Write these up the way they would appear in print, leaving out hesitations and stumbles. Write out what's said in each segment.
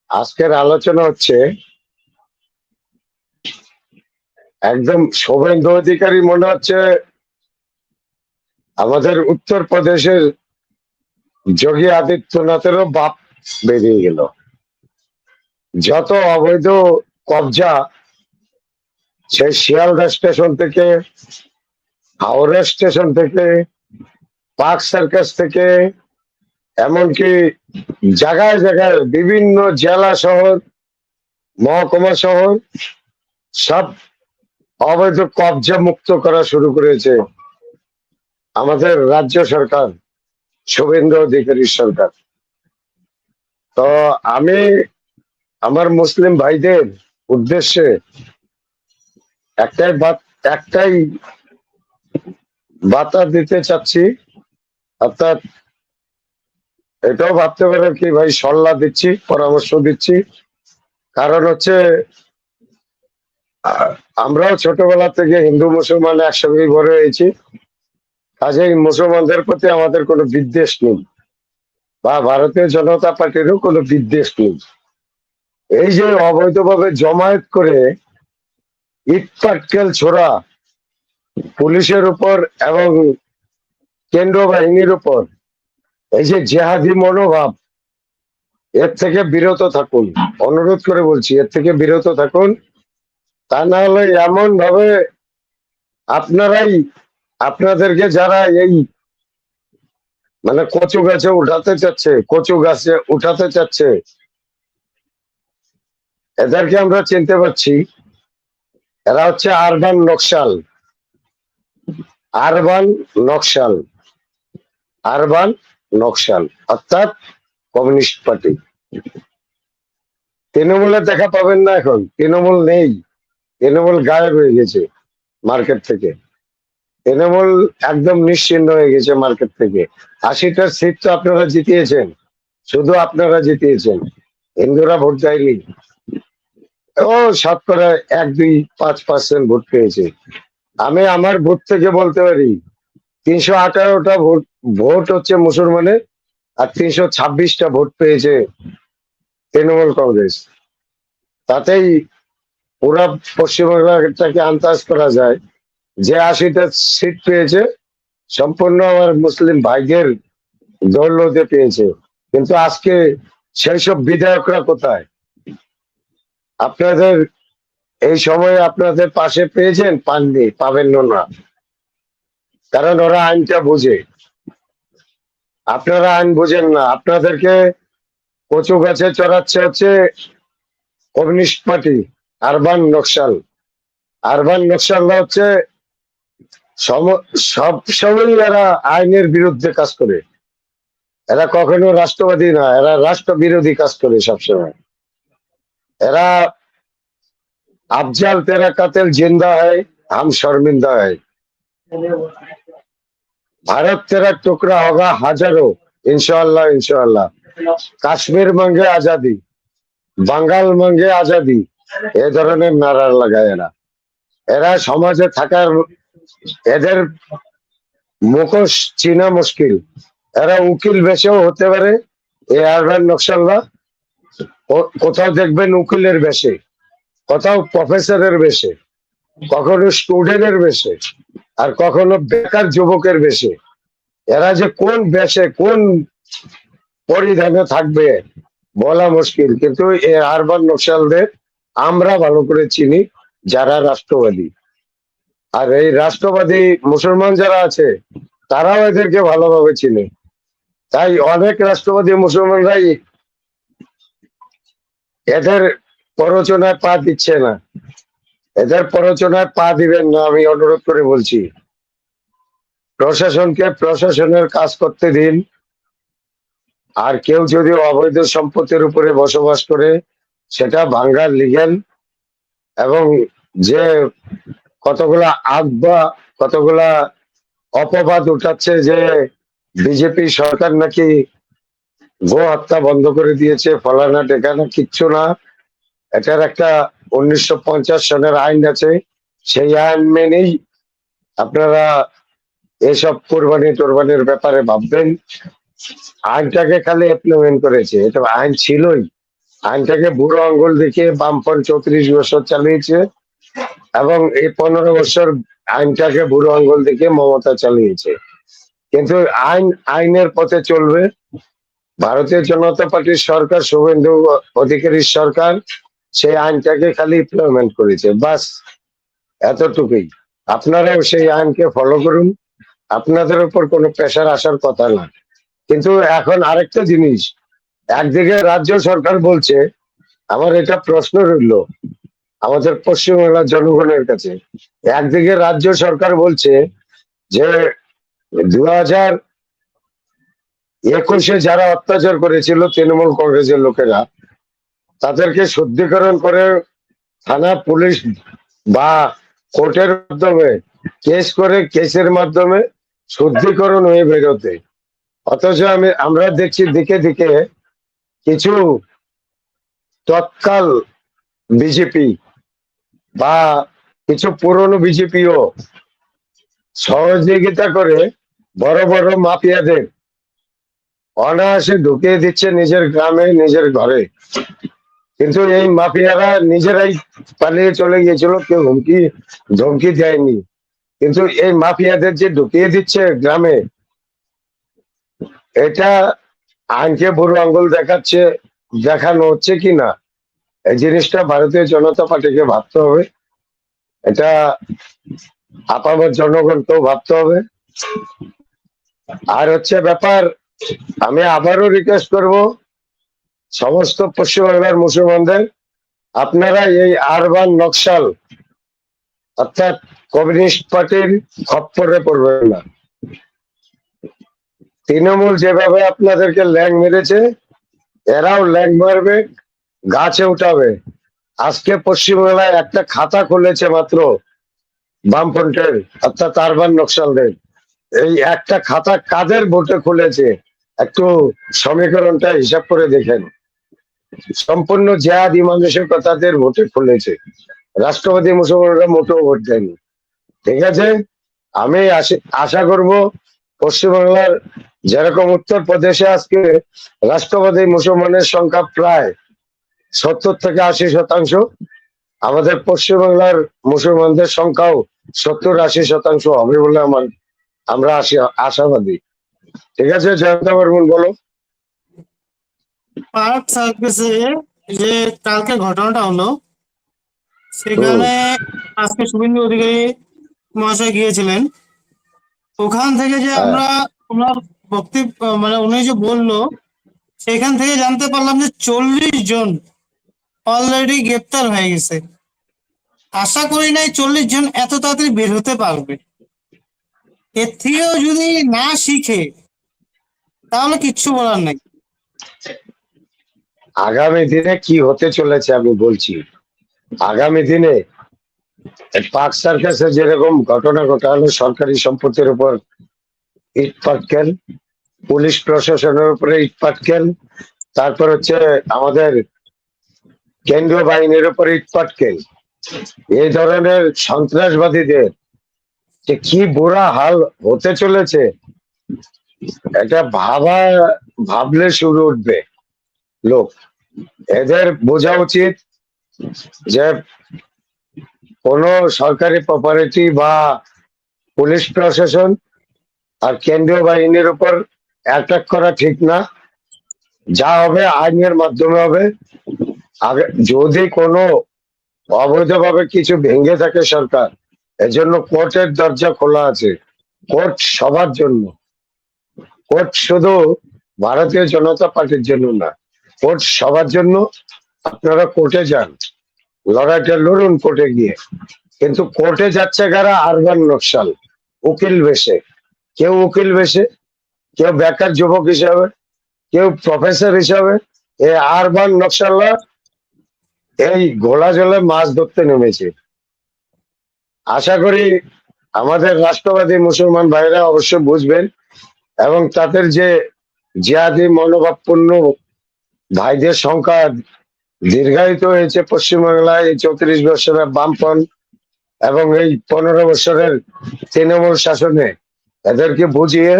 আজকের আলোচনা হচ্ছে একদম শুভেন্দু অধিকারী মনে হচ্ছে আমাদের উত্তরপ্রদেশের যোগী আদিত্যনাথেরও বাপ বেরিয়ে গেল। যত অবৈধ কবজা সেই শিয়ালদা স্টেশন থেকে, হাওড়া স্টেশন থেকে, পার্ক সার্কাস থেকে, এমনকি জায়গায় জায়গায় বিভিন্ন জেলা শহর, মহকুমা শহর সব অবৈধ কবজা মুক্ত করা শুরু করেছে আমাদের রাজ্য সরকার, শুভেন্দু অধিকারী সরকার। তো আমি আমার মুসলিম ভাইদের উদ্দেশ্যে একটাই বার্তা দিতে চাচ্ছি, অর্থাৎ এটাও ভাবতে পারেন কি ভাই সল্লা দিচ্ছি, পরামর্শ দিচ্ছি। কারণ হচ্ছে আমরাও ছোটবেলা থেকে হিন্দু মুসলমান একসঙ্গেই বড় হয়েছি, কাজেই মুসলমানদের প্রতি আমাদের কোনো বিদ্বেষ নেই, বা ভারতীয় জনতা পার্টিরও কোনো বিদ্বেষ নেই। এই যে অবৈধভাবে জমায়েত করে ইট পাটকেল ছোড়া পুলিশের উপর এবং কেন্দ্র বাহিনীর উপর, এই যে জেহাদি মনোভাব, এর থেকে বিরত থাকুন, অনুরোধ করে বলছি, এর থেকে বিরত থাকুন। তা না হলে এমন ভাবে আপনারাই আপনাদেরকে যারা এই মানে কচু গাছে উঠাতে চাচ্ছে, এদেরকে আমরা চিনতে পারছি। এরা হচ্ছে আরবান নকশাল আরবান নকশাল, অর্থাৎ কমিউনিস্ট পার্টি। তৃণমূলের দেখা পাবেন না, এখন তৃণমূল নেই, তৃণমূল গায়েব হয়ে গেছে মার্কেট থেকে। তৃণমূল একদম নিশ্চিহ্ন হয়ে গেছে মার্কেট থেকে। 80টার সিট তো আপনারা জিতিয়েছেন, শুধু আপনারা জিতিয়েছেন, হিন্দুরা ভোট দেয়নি। ও শতকরা 1, 2, 5% ভোট পেয়েছে। আমি আমার ভোট থেকে বলতে পারি 318টা ভোট হচ্ছে মুসলমানের, আর 326টা ভোট পেয়েছে তৃণমূল কংগ্রেস। তাতেই পুরা পশ্চিমবাংলাটাকে আন্দাজ করা যায় যে 80টা সিট পেয়েছে সম্পূর্ণ আমার মুসলিম ভাইদের দৌলতে পেয়েছে। কিন্তু আজকে সেই সব বিধায়করা কোথায়? আপনাদের এই সময়ে আপনাদের পাশে পেয়েছেন? পাননি, পাবেন না, কারণ ওরা আইনটা বুঝে, আপনারা আইন বুঝেন না। আপনাদেরকে কচু গাছে চড়াচ্ছে হচ্ছে কমিউনিস্ট পার্টি, আরবান নকশালরা হচ্ছে সব সময় এরা আইনের বিরুদ্ধে কাজ করে। এরা কখনো রাষ্ট্রবাদী না, এরা রাষ্ট্র বিরোধী কাজ করে সবসময়। এরা আফজাল তেরা কাতেল জিন্দা হয়, হাম শর্মিন্দা হয়। भारत तेरा टुकड़ा होगा হাজারো, ইনশাআল্লাহ ইনশাআল্লাহ। কাশ্মীর মাঙ্গে আজাদি, বাঙ্গাল মাঙ্গে আজাদি, এ ধরনের নারা লাগায় এরা। এরা সমাজে থাকার, এদের মুখোশ চিনা মুশকিল। এরা উকিল বেশেও হতে পারে, এই আরবান নকশালরা। কোথাও দেখবেন উকিলের বেশে, কোথাও প্রফেসরের বেশে, কখনো স্টুডেন্টের বেশে, আর কখনো বেকার যুবকের বেশে। এরা যে কোন বেশে কোন পরিধানে থাকবে বলা মুশকিল, কিন্তু এই আরবান নকশালদের আমরা ভালো করে চিনি, যারা রাষ্ট্রবাদী। আর এই রাষ্ট্রবাদী মুসলমান যারা আছে তারাও এদেরকে ভালোভাবে চিনে। তাই অনেক রাষ্ট্রবাদী মুসলমানরাই এদের প্ররোচনায় পা দিচ্ছে না, এদের প্ররোচনায় পা দিবেন না, আমি অনুরোধ করে বলছি। প্রশাসনকে প্রশাসনের কাজ করতে দিন। আর কেউ যদি অবৈধ সম্পত্তির উপরে বসবাস করে, সেটা ভাঙ্গার লিগেল। এবং যে কতগুলা বা কতগুলা অপবাদ উঠাচ্ছে যে বিজেপি সরকার নাকি গো হত্যা বন্ধ করে দিয়েছে, ফলানা টেকানা, কিচ্ছু না। এটার একটা 1950 সনের আইন আছে, সেই আইন মেনেই আপনারা এসব কোরবানি টোরবানির ব্যাপারে ভাববেন। আইনটাকে খালি ইমপ্লিমেন্ট করেছে, এটা আইন ছিলই, আইনটাকে বুড়ো আঙ্গুল দেখিয়ে বামপন 34 বছর চালিয়েছে, এবং এই 15 বছর আইনটাকে বুড়ো আঙ্গুল দেখিয়ে মমতা চালিয়েছে। কিন্তু আইনের পথে চলবে। ভারতীয় জনতা পার্টির সরকার, শুভেন্দু অধিকারীর সরকার সেই আইনটাকে খালি ইমপ্লিমেন্ট করেছে, বাস এতটুকুই। আপনারাও সেই আইনকে ফলো করুন, আপনাদের উপর কোনো প্রেশার আসার কথা না। কিন্তু এখন আরেকটা জিনিস, একদিকে রাজ্য সরকার বলছে, আমার এটা প্রশ্ন রইল আমাদের পশ্চিমবাংলার জনগণের কাছে, একদিকে রাজ্য সরকার বলছে যে 2021-এ যারা অত্যাচার করেছিল তৃণমূল কংগ্রেসের লোকেরা, তাদেরকে শুদ্ধিকরণ করে থানা পুলিশ বা কোর্টের মাধ্যমে কেস করে, কেসের মাধ্যমে শুদ্ধিকরণ হয়ে বেরোতে। অথচ আমরা দেখছি দিকে দিকে কিছু তৎকাল বিজেপি বা কিছু পুরনো বিজেপিও সহযোগিতা করে বড় বড় মাফিয়াদের অনায়াসে ঢুকিয়ে দিচ্ছে নিজের গ্রামে, নিজের ঘরে। কিন্তু এই মাফিয়ারা নিজেরাই পালিয়ে চলে গিয়েছিল, কেউ হুমকি ধমকি দেয়নি। কিন্তু এই মাফিয়াদের যে ঢুকিয়ে দিচ্ছে গ্রামে, এটা আইনকে বুড়ো আঙ্গুল দেখাচ্ছে, দেখানো হচ্ছে কি না, এই জিনিসটা ভারতীয় জনতা পার্টিকে ভাবতে হবে। এটা আপামর জনগণকেও ভাবতে হবে। আর হচ্ছে ব্যাপার, আমি আবারও রিকোয়েস্ট করব সমস্ত পশ্চিমবাংলার মুসলমানদের, আপনারা এই আরবান নকশাল অর্থাৎ কমিউনিস্ট পার্টির খপ্পরে পড়বেন না। তৃণমূল যেভাবে আপনাদেরকে ল্যাং মেরেছে, এরাও ল্যাং মারবে, গাছে উঠাবে। আজকে পশ্চিমবাংলায় একটা খাতা খুলেছে মাত্র বামফ্রন্টের অর্থাৎ আরবান নকশালদের। এই একটা খাতা কাদের ভোটে খুলেছে একটু সমীকরণটা হিসাব করে দেখেন। সম্পূর্ণ জেহাদি মানসিকতাদের ভোটে খুলেছে, রাষ্ট্রবাদী মুসলমানরা মোটেও ভোট দেয়নি। ঠিক আছে, আমি আশা করব পশ্চিমবাংলার যেরকম উত্তরপ্রদেশে আজকে রাষ্ট্রবাদী মুসলমানের সংখ্যা প্রায় 70 থেকে 80%, আমাদের পশ্চিমবাংলার মুসলমানদের সংখ্যাও 70-80% হবে বলে আমরা আশাবাদী। ঠিক আছে, জয়ন্ত বর্মন বলো। পার্ক সার্কাসে যে কালকে ঘটনাটা হলো, হুম। সেখানে আজকে শুভেন্দু অধিকারী মহাশয় গিয়েছিলেন। ওখান থেকে যে হ্যাঁ, আমরা ওনার বক্তব্য মানে উনি যে বললো, সেখান থেকে জানতে পারলাম যে 40 জন অলরেডি গ্রেপ্তার হয়ে গেছে। আশা করি নাই 40 জন এত তাড়াতাড়ি বের হতে পারবে। এর থেকেও যদি না শিখে তাহলে কিচ্ছু বলার নাই। আগামী দিনে কি হতে চলেছে আমি বলছি। আগামী দিনে পার্ক সার্কাসে যেরকম ঘটনা ঘটালো, সরকারি সম্পত্তির উপর ইট পাটকেল, পুলিশ প্রশাসনের উপরে ইট পাটকেল, তারপর হচ্ছে আমাদের কেন্দ্রীয় বাহিনীর উপরে ইট পাটকেল, এই ধরনের সন্ত্রাসবাদীদের যে কি বুড়া হাল হতে চলেছে, এটা ভাবলে শুরু উঠবে লোক। এদের বোঝা উচিত যে কোন সরকারি প্রপার্টি বা পুলিশ প্রশাসন আর কেন্দ্রীয় বাহিনীর উপর অ্যাটাক করা ঠিক না। যা হবে আইনের মাধ্যমে হবে। আগে যদি কোনো অবৈধভাবে কিছু ভেঙে থাকে সরকার, এজন্য কোর্টের দরজা খোলা আছে। কোর্ট সবার জন্য, কোর্ট শুধু ভারতীয় জনতা পার্টির জন্য না, কোর্ট সবার জন্য। আপনারা কোর্টে যান, লড়াইটা লড়ুন কোর্টে গিয়ে। কিন্তু কোর্টে যাচ্ছে কারা? আরবান নকশাল, উকিল বেশে। কেউ উকিল বেশে, কেউ বেকার যুবক হিসাবে, কেউ প্রফেসর হিসাবে। এই আরবান নকশালরা এই ঘোলা জলে মাছ ধরতে নেমেছে। আশা করি আমাদের রাষ্ট্রবাদী মুসলমান ভাইরা অবশ্যই বুঝবেন, এবং তাদের যে জিহাদি মনোভাবপূর্ণ ভাইদের সংখ্যা দীর্ঘায়িত হয়েছে পশ্চিমবাংলায় এই 34 বছরের বামপন এবং এই 15 বছরের তৃণমূল শাসনে, এদেরকে বুঝিয়ে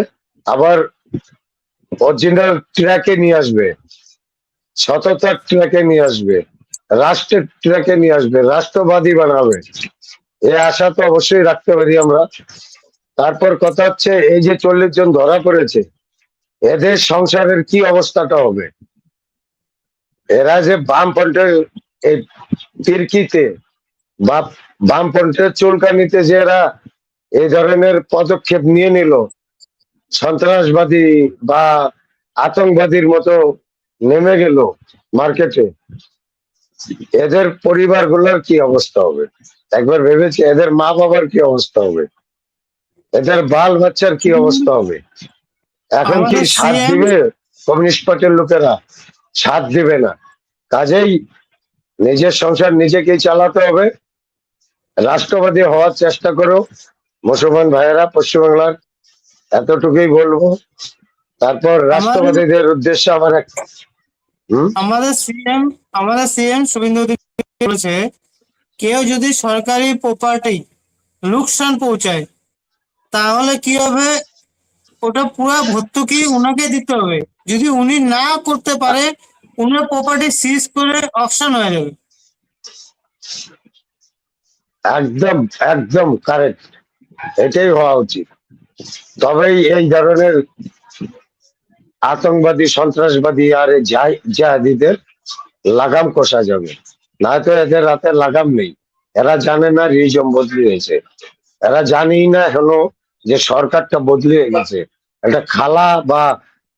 আবার অরিজিনাল ট্র্যাকে নিয়ে আসবে। সততার ট্র্যাকে নিয়ে আসবে, রাষ্ট্রের ট্র্যাকে নিয়ে আসবে, রাষ্ট্রবাদী বানাবে, এই আশা তো অবশ্যই রাখতে পারি আমরা। তারপর কথা হচ্ছে এই যে 40 জন ধরা পড়েছে, এদের সংসারের কি অবস্থাটা হবে? এরা যে বামপন্থের এই তিরকিতে বা বামপন্থের চুলকানিতে যে এরা এই ধরনের পদক্ষেপ নিয়ে নিল, সন্ত্রাসবাদী বা আতঙ্কবাদীর মতো নেমে গেল মার্কেটে, এদের পরিবারগুলোর কি অবস্থা হবে? একবার ভেবেছি এদের মা বাবার কি অবস্থা হবে, এদের বাল বাচ্চার কি অবস্থা হবে? এখন কি আমাদের সাথ সিএম দিবে? কমিউনিস্ট পার্টির লোকেরা সাথ দিবে না। কাজেই নিজের সংসার নিজেকেই চালাতে হবে। রাষ্ট্রবাদী হওয়ার চেষ্টা করো মুসলমান ভাইয়েরা পশ্চিমবাংলার, এতটুকুই বলবো। তারপর আমাদের রাষ্ট্রবাদীদের উদ্দেশ্যে আমার এক হম আমাদের সিএম আমাদের সিএম শুভেন্দু অধিকারী বলেছে, কেউ যদি সরকারি প্রপার্টি লোকসান পৌঁছায় তাহলে কি হবে, ওটা পুরো ভর্তুকি উনাকে দিতে হবে। যদি উনি না করতে পারে, উনার প্রপার্টি সিজ করে অকশন হয়ে যাবে। একদম একদম কারেক্ট, এটাই হওয়া উচিত। তবেই এই ধরনের আতঙ্কবাদী সন্ত্রাসবাদী আর এই জাহাদিদের লাগাম কষা যাবে। না তো এদের হাতে লাগাম নেই। এরা জানে না রিজম বদলি হয়েছে, এরা জানেই না হলো যে সরকারটা বদলে গেছে। এটা খালা বা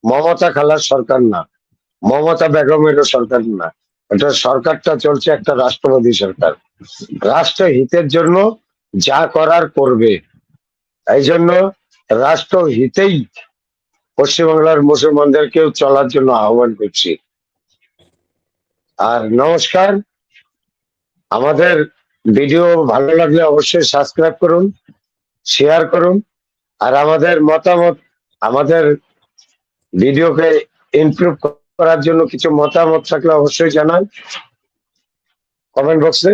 মমতা খালার সরকার না, মমতা বেগমেরও সরকার না। এটা সরকারটা চলছে একটা রাষ্ট্রবাদী সরকার, রাষ্ট্র হিতের জন্য যা করার করবে। এই জন্য রাষ্ট্র হিতেই পশ্চিমবাংলার মুসলমানদেরকেও চলার জন্য আহ্বান করছি। আর নমস্কার, আমাদের ভিডিও ভালো লাগলে অবশ্যই সাবস্ক্রাইব করুন, শেয়ার করুন, আর আমাদের মতামত, আমাদের ভিডিওকে ইমপ্রুভ করার জন্য কিছু মতামত থাকলে অবশ্যই জানান কমেন্ট বক্সে।